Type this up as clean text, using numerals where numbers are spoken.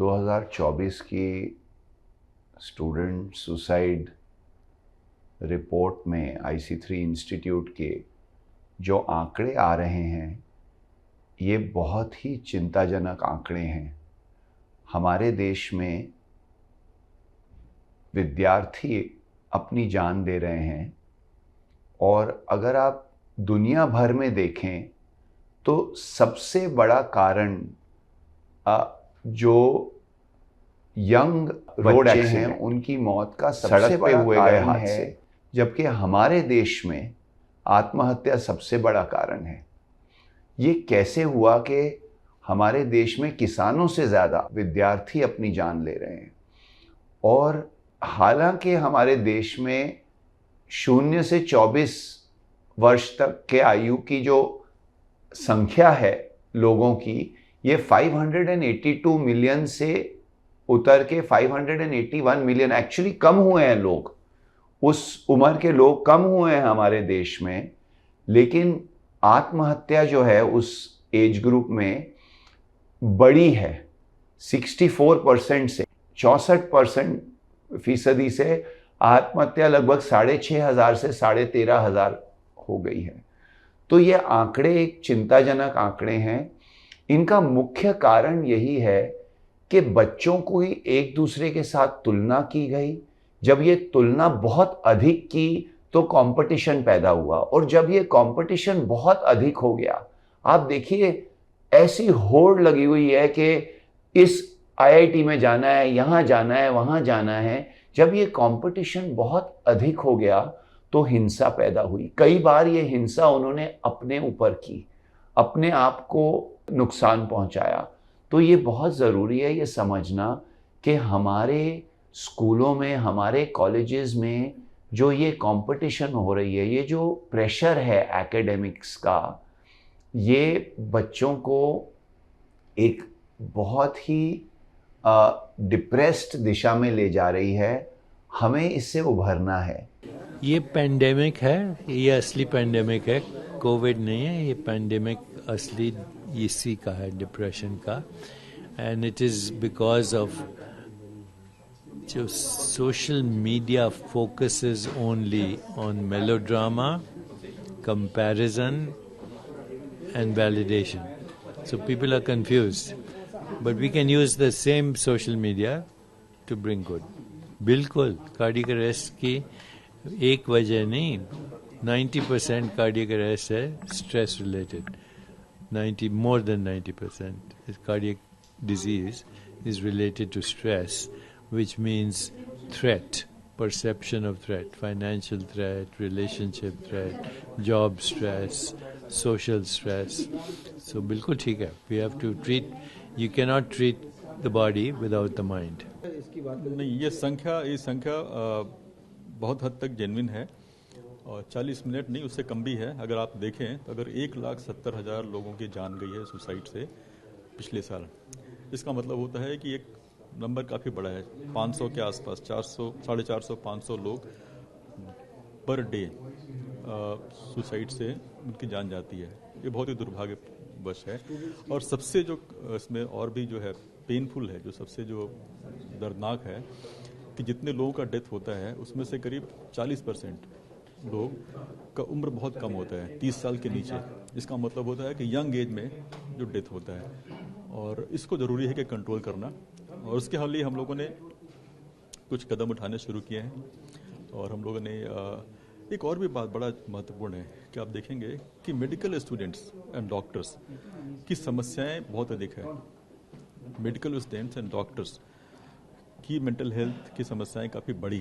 2024 की student suicide report में IC3 institute के जो आंकड़े आ रहे हैं, ये बहुत ही चिंताजनक आंकड़े हैं। हमारे देश में विद्यार्थी अपनी जान दे रहे हैं और अगर आप दुनिया भर में देखें तो सबसे बड़ा कारण जो यंग रोड एक्सीडेंट हैं उनकी मौत का सबसे बड़ा हुए गए हादसे, जबकि हमारे देश में आत्महत्या सबसे बड़ा कारण है। ये कैसे हुआ कि हमारे देश में किसानों से ज़्यादा विद्यार्थी अपनी जान ले रहे हैं? और हालांकि हमारे देश में 0 से 24 वर्ष तक के आयु की जो संख्या है लोगों की, ये 582 मिलियन से उतर के 581 मिलियन एक्चुअली कम हुए हैं लोग, उस उम्र के लोग कम हुए हैं हमारे देश में। लेकिन आत्महत्या जो है उस एज ग्रुप में बड़ी है, 64% से 64% से आत्महत्या लगभग 6,500 से 13,500 हो गई है। तो ये आंकड़े एक चिंताजनक आंकड़े हैं। इनका मुख्य कारण यही है कि बच्चों को ही एक दूसरे के साथ तुलना की गई। जब ये तुलना बहुत अधिक की तो कंपटीशन पैदा हुआ, और जब ये कंपटीशन बहुत अधिक हो गया, आप देखिए ऐसी होड़ लगी हुई है कि इस IIT में जाना है, यहाँ जाना है, वहाँ जाना है। जब ये कंपटीशन बहुत अधिक हो गया तो हिंसा पैदा हुई। कई बार ये हिंसा उन्होंने अपने ऊपर की, अपने आप को नुकसान पहुंचाया। तो ये बहुत ज़रूरी है ये समझना कि हमारे स्कूलों में, हमारे कॉलेजेस में जो ये कंपटीशन हो रही है, ये जो प्रेशर है एकेडमिक्स का, ये बच्चों को एक बहुत ही डिप्रेस्ड दिशा में ले जा रही है। हमें इससे उभरना है। ये पेंडेमिक है, ये असली पेंडेमिक है, कोविड नहीं है। ये पेंडेमिक असली इसी का है, डिप्रेशन का। And it is because of जो social media focuses only on melodrama, comparison and validation. So people are confused. But we can use the same social media to bring good. बिल्कुल cardiac arrest की एक वजह नहीं, 90% cardiac arrest है stress related. 90 more than 90% cardiac disease is related to stress, which means threat, perception of threat, financial threat, relationship threat, job stress, social stress. So बिल्कुल ठीक है, we have to treat, you cannot treat the body without the mind. नहीं, ये संख्या बहुत हद तक genuine है और 40 मिनट नहीं, उससे कम भी है। अगर आप देखें तो अगर 1,70,000 लोगों की जान गई है सुसाइड से पिछले साल, इसका मतलब होता है कि एक नंबर काफ़ी बड़ा है। 500 के आसपास, 400, 450, 500 लोग पर डे सुसाइड से उनकी जान जाती है। ये बहुत ही दुर्भाग्यवश है। और सबसे जो इसमें और भी जो है पेनफुल है, जो सबसे जो दर्दनाक है, कि जितने लोगों का डेथ होता है उसमें से करीब 40% लोग का उम्र बहुत कम होता है, 30 साल के नीचे। इसका मतलब होता है कि यंग एज में जो डेथ होता है, और इसको ज़रूरी है कि कंट्रोल करना। और उसके लिए हम लोगों ने कुछ कदम उठाने शुरू किए हैं। और हम लोगों ने एक और भी बात बड़ा महत्वपूर्ण है कि आप देखेंगे कि मेडिकल स्टूडेंट्स एंड डॉक्टर्स की समस्याएं बहुत अधिक है। मेडिकल स्टूडेंट्स एंड डॉक्टर्स की मेंटल हेल्थ की समस्याएं काफ़ी बड़ी